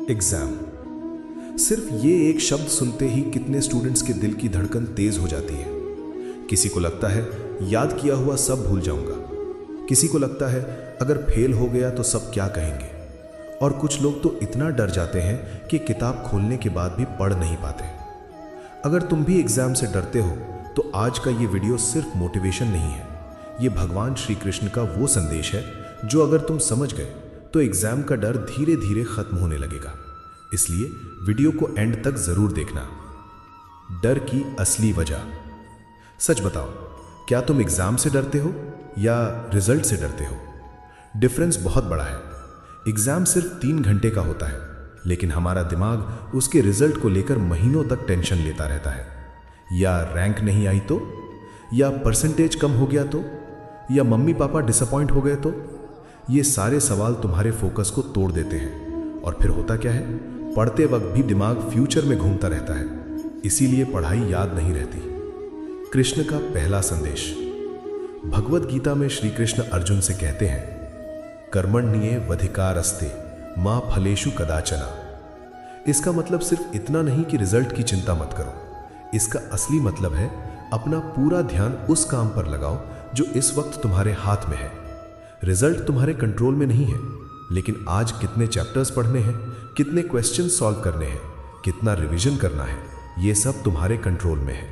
Exam. सिर्फ ये एक शब्द सुनते ही कितने स्टूडेंट्स के दिल की धड़कन तेज हो जाती है। किसी को लगता है याद किया हुआ सब भूल जाऊंगा, किसी को लगता है अगर फेल हो गया तो सब क्या कहेंगे, और कुछ लोग तो इतना डर जाते हैं कि किताब खोलने के बाद भी पढ़ नहीं पाते। अगर तुम भी एग्जाम से डरते हो तो आज का ये वीडियो सिर्फ मोटिवेशन नहीं है, ये भगवान श्री कृष्ण का वो संदेश है जो अगर तुम समझ गए तो एग्जाम का डर धीरे धीरे खत्म होने लगेगा। इसलिए वीडियो को एंड तक जरूर देखना। डर की असली वजह। सच बताओ, क्या तुम एग्जाम से डरते हो या रिजल्ट से डरते हो? डिफरेंस बहुत बड़ा है। एग्जाम सिर्फ 3 घंटे का होता है, लेकिन हमारा दिमाग उसके रिजल्ट को लेकर महीनों तक टेंशन लेता रहता है। या रैंक नहीं आई तो, या परसेंटेज कम हो गया तो, या मम्मी पापा डिसअपॉइंट हो गए तो। ये सारे सवाल तुम्हारे फोकस को तोड़ देते हैं, और फिर होता क्या है, पढ़ते वक्त भी दिमाग फ्यूचर में घूमता रहता है, इसीलिए पढ़ाई याद नहीं रहती। कृष्ण का पहला संदेश। भगवद गीता में श्री कृष्ण अर्जुन से कहते हैं, कर्मण्येवाधिकारस्ते मा फलेषु कदाचन। इसका मतलब सिर्फ इतना नहीं कि रिजल्ट की चिंता मत करो, इसका असली मतलब है अपना पूरा ध्यान उस काम पर लगाओ जो इस वक्त तुम्हारे हाथ में है। रिजल्ट तुम्हारे कंट्रोल में नहीं है, लेकिन आज कितने चैप्टर्स पढ़ने हैं, कितने क्वेश्चन सॉल्व करने हैं, कितना रिवीजन करना है, ये सब तुम्हारे कंट्रोल में है।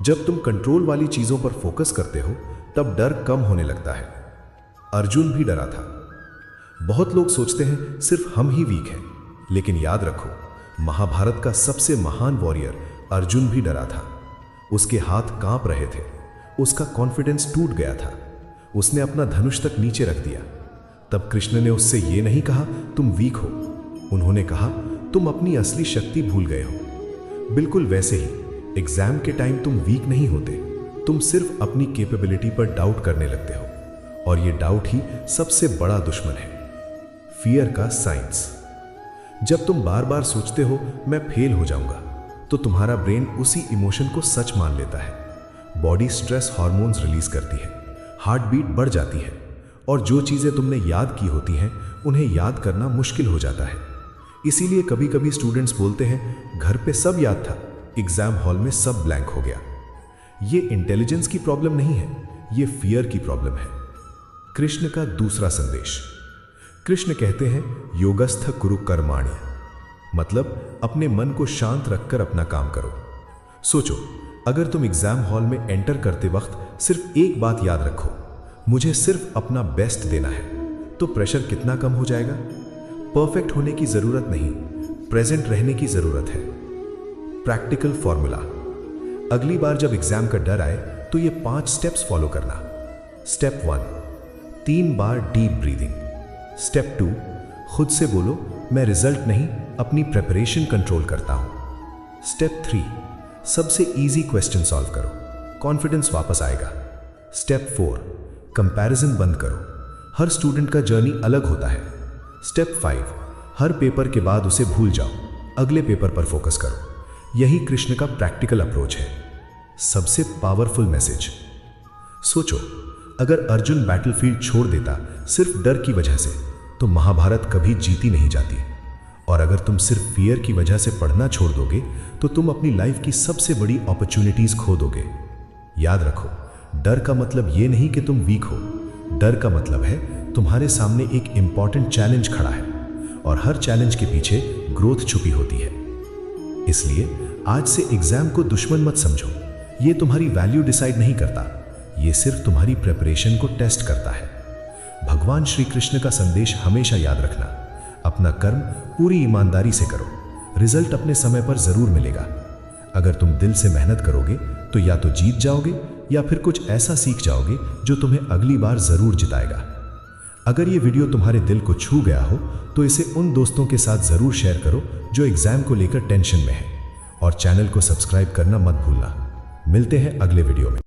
जब तुम कंट्रोल वाली चीजों पर फोकस करते हो तब डर कम होने लगता है। अर्जुन भी डरा था। बहुत लोग सोचते हैं सिर्फ हम ही वीक हैं, लेकिन याद रखो, महाभारत का सबसे महान वॉरियर अर्जुन भी डरा था। उसके हाथ कांप रहे थे, उसका कॉन्फिडेंस टूट गया था, उसने अपना धनुष तक नीचे रख दिया। तब कृष्ण ने उससे यह नहीं कहा तुम वीक हो, उन्होंने कहा तुम अपनी असली शक्ति भूल गए हो। बिल्कुल वैसे ही एग्जाम के टाइम तुम वीक नहीं होते, तुम सिर्फ अपनी कैपेबिलिटी पर डाउट करने लगते हो, और ये डाउट ही सबसे बड़ा दुश्मन है। फियर का साइंस। जब तुम बार बार सोचते हो मैं फेल हो जाऊंगा, तो तुम्हारा ब्रेन उसी इमोशन को सच मान लेता है। बॉडी स्ट्रेस हार्मोन्स रिलीज करती है, हार्ट बीट बढ़ जाती है, और जो चीजें तुमने याद की होती हैं उन्हें याद करना मुश्किल हो जाता है। इसीलिए कभी कभी स्टूडेंट्स बोलते हैं घर पे सब याद था, एग्जाम हॉल में सब ब्लैंक हो गया। ये इंटेलिजेंस की प्रॉब्लम नहीं है, ये फियर की प्रॉब्लम है। कृष्ण का दूसरा संदेश। कृष्ण कहते हैं योगस्थ कुरु कर्माणि, मतलब अपने मन को शांत रखकर अपना काम करो। सोचो, अगर तुम एग्जाम हॉल में एंटर करते वक्त सिर्फ एक बात याद रखो, मुझे सिर्फ अपना बेस्ट देना है, तो प्रेशर कितना कम हो जाएगा। परफेक्ट होने की जरूरत नहीं, प्रेजेंट रहने की जरूरत है। Practical formula. अगली बार जब एग्जाम का डर आए तो ये 5 स्टेप्स फॉलो करना। स्टेप 1, 3 बार डीप ब्रीदिंग। स्टेप 2, खुद से बोलो मैं रिजल्ट नहीं अपनी प्रिपरेशन कंट्रोल करता हूं। स्टेप 3, सबसे इजी क्वेश्चन सॉल्व करो, कॉन्फिडेंस वापस आएगा। स्टेप 4, कंपैरिजन बंद करो, हर स्टूडेंट का जर्नी अलग होता है। स्टेप 5, हर पेपर के बाद उसे भूल जाओ, अगले पेपर पर फोकस करो। यही कृष्ण का प्रैक्टिकल अप्रोच है। सबसे पावरफुल मैसेज। सोचो, अगर अर्जुन बैटलफील्ड छोड़ देता सिर्फ डर की वजह से, तो महाभारत कभी जीती नहीं जाती। और अगर तुम सिर्फ फियर की वजह से पढ़ना छोड़ दोगे तो तुम अपनी लाइफ की सबसे बड़ी अपॉर्चुनिटीज खो दोगे। याद रखो, डर का मतलब ये नहीं कि तुम वीक हो, डर का मतलब है तुम्हारे सामने एक इंपॉर्टेंट चैलेंज खड़ा है, और हर चैलेंज के पीछे ग्रोथ छुपी होती है। इसलिए आज से एग्जाम को दुश्मन मत समझो, ये तुम्हारी वैल्यू डिसाइड नहीं करता, ये सिर्फ तुम्हारी प्रिपरेशन को टेस्ट करता है। भगवान श्री कृष्ण का संदेश हमेशा याद रखना, अपना कर्म पूरी ईमानदारी से करो, रिजल्ट अपने समय पर जरूर मिलेगा। अगर तुम दिल से मेहनत करोगे तो या तो जीत जाओगे या फिर कुछ ऐसा सीख जाओगे जो तुम्हें अगली बार जरूर जिताएगा। अगर ये वीडियो तुम्हारे दिल को छू गया हो तो इसे उन दोस्तों के साथ जरूर शेयर करो जो एग्जाम को लेकर टेंशन में है, और चैनल को सब्सक्राइब करना मत भूलना। मिलते हैं अगले वीडियो में।